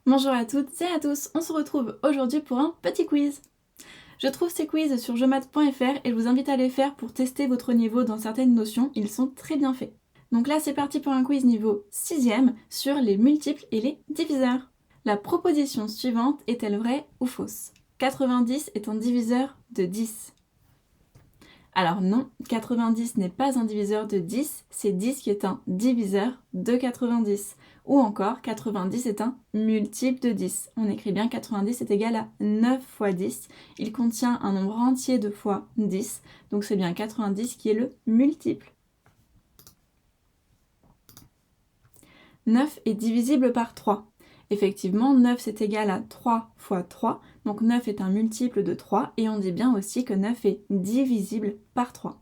Bonjour à toutes et à tous, on se retrouve aujourd'hui pour un petit quiz. Je trouve ces quiz sur jeuxmaths.fr et je vous invite à les faire pour tester votre niveau dans certaines notions, ils sont très bien faits. Donc là c'est parti pour un quiz niveau 6e sur les multiples et les diviseurs. La proposition suivante est-elle vraie ou fausse? 90 est un diviseur de 10. Alors non, 90 n'est pas un diviseur de 10, c'est 10 qui est un diviseur de 90. Ou encore, 90 est un multiple de 10. On écrit bien 90 est égal à 9 fois 10. Il contient un nombre entier de fois 10, donc c'est bien 90 qui est le multiple. 9 est divisible par 3. Effectivement, 9 c'est égal à 3 fois 3, donc 9 est un multiple de 3, et on dit bien aussi que 9 est divisible par 3.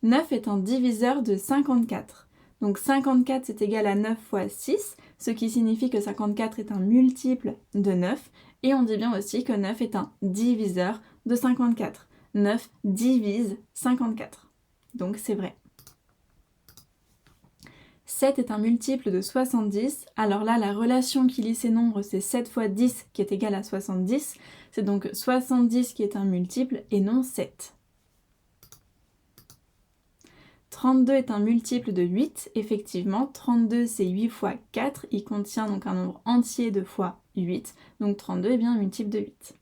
9 est un diviseur de 54. Donc 54 c'est égal à 9 fois 6, ce qui signifie que 54 est un multiple de 9, et on dit bien aussi que 9 est un diviseur de 54. 9 divise 54. Donc c'est vrai. 7 est un multiple de 70, alors là la relation qui lie ces nombres c'est 7 fois 10 qui est égal à 70, c'est donc 70 qui est un multiple et non 7. 32 est un multiple de 8, effectivement 32 c'est 8 fois 4, il contient donc un nombre entier de fois 8, donc 32 est bien un multiple de 8.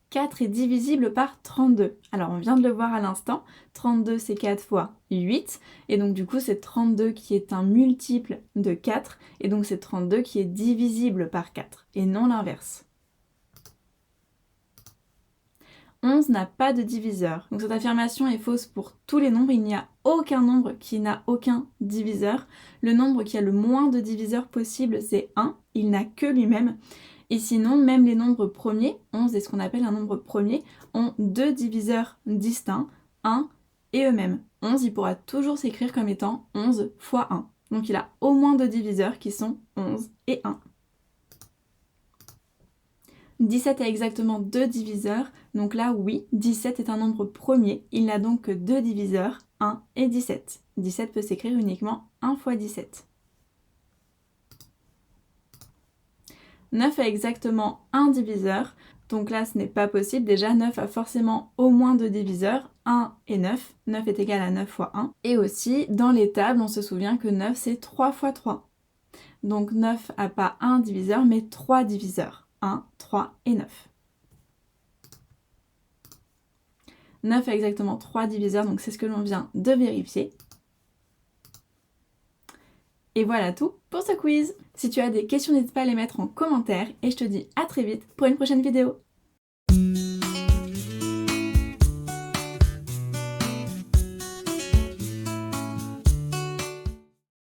4 est divisible par 32. Alors on vient de le voir à l'instant, 32 c'est 4 fois 8, et donc du coup c'est 32 qui est un multiple de 4, et donc c'est 32 qui est divisible par 4, et non l'inverse. 11 n'a pas de diviseur. Donc cette affirmation est fausse pour tous les nombres, il n'y a aucun nombre qui n'a aucun diviseur. Le nombre qui a le moins de diviseurs possible c'est 1, il n'a que lui-même. Et sinon, même les nombres premiers, 11 est ce qu'on appelle un nombre premier, ont deux diviseurs distincts, 1 et eux-mêmes. 11, il pourra toujours s'écrire comme étant 11 fois 1. Donc il a au moins deux diviseurs qui sont 11 et 1. 17 a exactement deux diviseurs, donc là oui, 17 est un nombre premier, il n'a donc que deux diviseurs, 1 et 17. 17 peut s'écrire uniquement 1 fois 17. 9 a exactement un diviseur, donc là ce n'est pas possible, déjà 9 a forcément au moins deux diviseurs, 1 et 9, 9 est égal à 9 fois 1, et aussi dans les tables on se souvient que 9 c'est 3 fois 3. Donc 9 n'a pas un diviseur mais 3 diviseurs, 1, 3 et 9. 9 a exactement 3 diviseurs, donc c'est ce que l'on vient de vérifier. Et voilà tout pour ce quiz. Si tu as des questions, n'hésite pas à les mettre en commentaire et je te dis à très vite pour une prochaine vidéo.